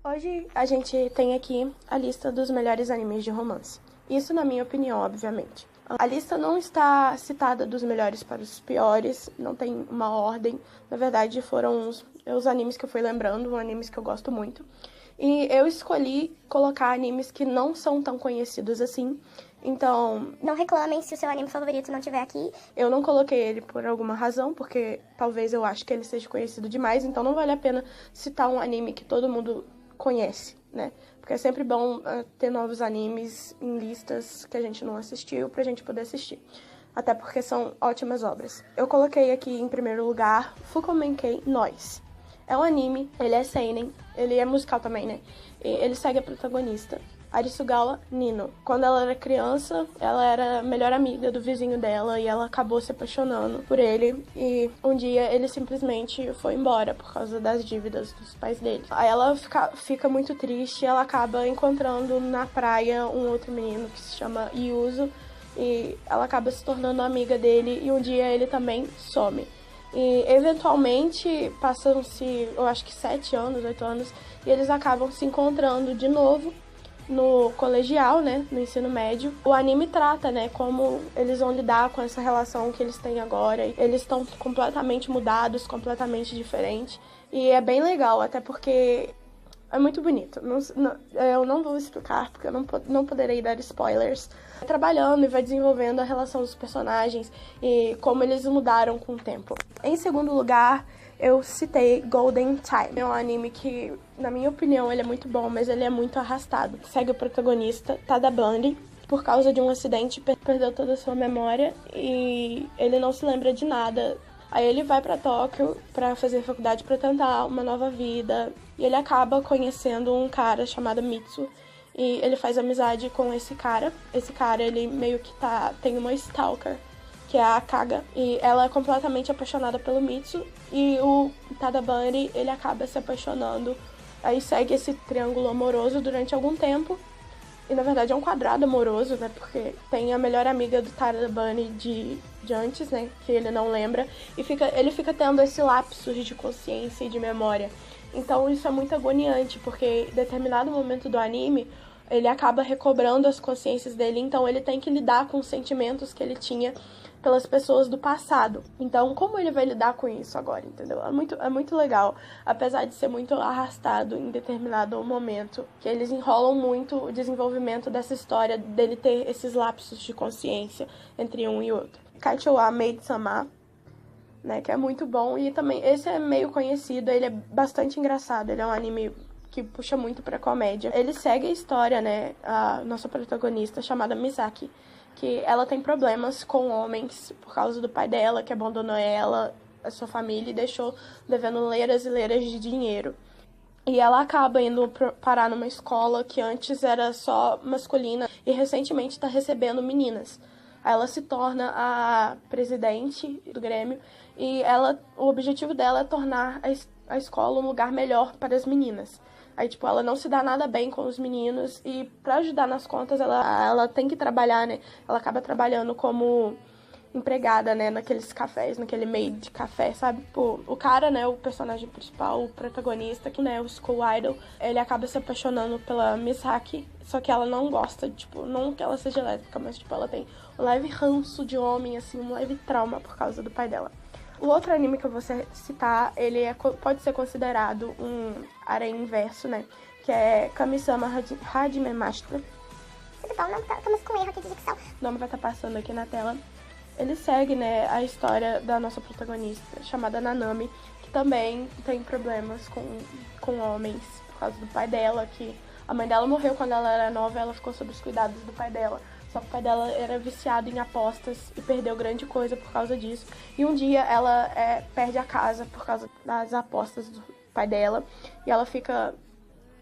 Hoje a gente tem aqui a lista dos melhores animes de romance. Isso na minha opinião, obviamente. A lista não está citada dos melhores para os piores, não tem uma ordem. Na verdade, foram os animes que eu fui lembrando, animes que eu gosto muito. E eu escolhi colocar animes que não são tão conhecidos assim. Então, não reclamem se o seu anime favorito não estiver aqui. Eu não coloquei ele por alguma razão, porque talvez eu ache que ele seja conhecido demais. Então não vale a pena citar um anime que todo mundo conhece, né? Porque é sempre bom ter novos animes em listas que a gente não assistiu pra gente poder assistir. Até porque são ótimas obras. Eu coloquei aqui em primeiro lugar Fukomenkei Noise. É um anime, ele é seinen, ele é musical também, né? E ele segue a protagonista, Arisugawa Nino. Quando ela era criança, ela era a melhor amiga do vizinho dela e ela acabou se apaixonando por ele. E um dia ele simplesmente foi embora por causa das dívidas dos pais dele. Aí ela fica muito triste e ela acaba encontrando na praia um outro menino que se chama Yuzo. E ela acaba se tornando amiga dele e um dia ele também some. E eventualmente passam-se, eu acho que 7 anos, 8 anos, e eles acabam se encontrando de novo no colegial, né, no ensino médio. O anime trata, né, como eles vão lidar com essa relação que eles têm agora. Eles estão completamente mudados, completamente diferentes. E é bem legal, até porque é muito bonito. Eu não vou explicar, porque eu não poderei dar spoilers. Trabalhando e vai desenvolvendo a relação dos personagens e como eles mudaram com o tempo. Em segundo lugar, eu citei Golden Time. É um anime que, na minha opinião, ele é muito bom, mas ele é muito arrastado. Segue o protagonista, Tada Bundy, por causa de um acidente, perdeu toda a sua memória e ele não se lembra de nada. Aí ele vai pra Tóquio pra fazer faculdade, pra tentar uma nova vida. E ele acaba conhecendo um cara chamado Mitsu. E ele faz amizade com esse cara. Esse cara, ele meio que tem uma stalker, que é a Kaga. E ela é completamente apaixonada pelo Mitsu. E o Tadabunny, ele acaba se apaixonando. Aí segue esse triângulo amoroso durante algum tempo. E na verdade é um quadrado amoroso, né? Porque tem a melhor amiga do Tadabunny de antes, né? Que ele não lembra. E ele fica tendo esse lapsus de consciência e de memória. Então isso é muito agoniante, porque em determinado momento do anime, ele acaba recobrando as consciências dele, então ele tem que lidar com os sentimentos que ele tinha pelas pessoas do passado. Então, como ele vai lidar com isso agora, entendeu? É muito legal, apesar de ser muito arrastado em determinado momento, que eles enrolam muito o desenvolvimento dessa história, dele ter esses lapsos de consciência entre um e outro. Kaichou-wa Maid-sama, né, que é muito bom, e também esse é meio conhecido, ele é bastante engraçado, ele é um anime que puxa muito pra comédia. Ele segue a história, né, a nossa protagonista chamada Misaki, que ela tem problemas com homens por causa do pai dela, que abandonou ela, a sua família, e deixou devendo leiras e leiras de dinheiro. E ela acaba indo parar numa escola que antes era só masculina e recentemente está recebendo meninas. Aí ela se torna a presidente do Grêmio e o objetivo dela é tornar a escola um lugar melhor para as meninas. Aí, tipo, ela não se dá nada bem com os meninos e pra ajudar nas contas ela tem que trabalhar, né? Ela acaba trabalhando como empregada, né, naqueles cafés, naquele meio de café, sabe? Pô, o cara, né, o personagem principal, o protagonista, que, né, o School Idol, ele acaba se apaixonando pela Misaki, só que ela não gosta, tipo, não que ela seja lésbica, mas, tipo, ela tem um leve ranço de homem, assim, um leve trauma por causa do pai dela. O outro anime que eu vou citar, ele pode ser considerado um harém inverso, né, que é Kami-sama Hajime Mashita. Estamos com erro aqui de dicção. O nome vai estar passando aqui na tela. Ele segue, né, a história da nossa protagonista, chamada Nanami, que também tem problemas com homens por causa do pai dela, que a mãe dela morreu quando ela era nova e ela ficou sob os cuidados do pai dela. Só que o pai dela era viciado em apostas e perdeu grande coisa por causa disso. E um dia ela perde a casa por causa das apostas do pai dela e ela fica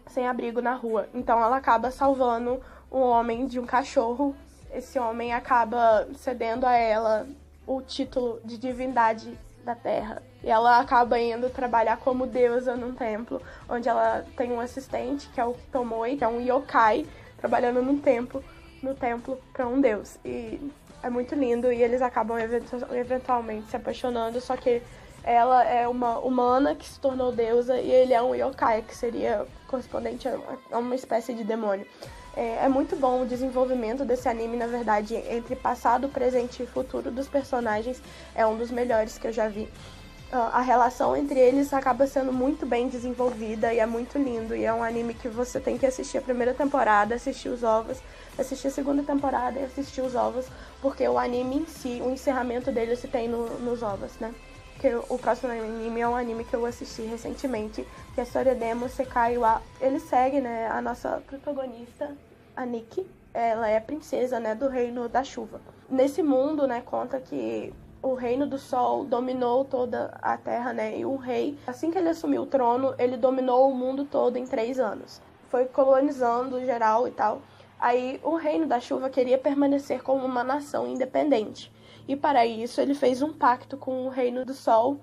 sem abrigo na rua. Então ela acaba salvando um homem de um cachorro. Esse homem acaba cedendo a ela o título de divindade da terra. E ela acaba indo trabalhar como deusa num templo, onde ela tem um assistente, que é o Tomoe, que é um yokai, trabalhando no templo para um deus. E é muito lindo e eles acabam eventualmente se apaixonando, só que Ela é uma humana que se tornou deusa e ele é um yokai, que seria correspondente a uma espécie de demônio. É muito bom o desenvolvimento desse anime, na verdade, entre passado, presente e futuro dos personagens. É um dos melhores que eu já vi. A relação entre eles acaba sendo muito bem desenvolvida e é muito lindo. E é um anime que você tem que assistir a primeira temporada, assistir os ovos, assistir a segunda temporada e assistir os ovos, porque o anime em si, o encerramento dele se tem nos ovos, né? Que o próximo anime é um anime que eu assisti recentemente, que é Soredemo Sekai wa. Ele segue, né, a nossa protagonista, a Nikki. Ela é a princesa, né, do Reino da Chuva. Nesse mundo, né, conta que o Reino do Sol dominou toda a Terra, né, e o rei, assim que ele assumiu o trono, ele dominou o mundo todo em 3 anos. Foi colonizando geral e tal. Aí o Reino da Chuva queria permanecer como uma nação independente. E para isso ele fez um pacto com o Reino do Sol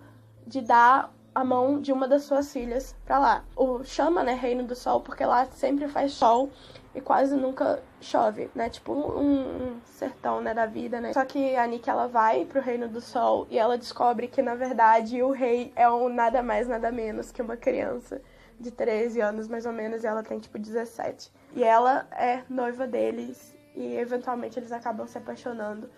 de dar a mão de uma das suas filhas para lá. Chama, né, Reino do Sol porque lá sempre faz sol e quase nunca chove, né? Tipo um sertão, né, da vida, né? Só que a Nikki, ela vai pro Reino do Sol e ela descobre que, na verdade, o rei é nada mais, nada menos que uma criança de 13 anos, mais ou menos, e ela tem, tipo, 17. E ela é noiva deles e, eventualmente, eles acabam se apaixonando.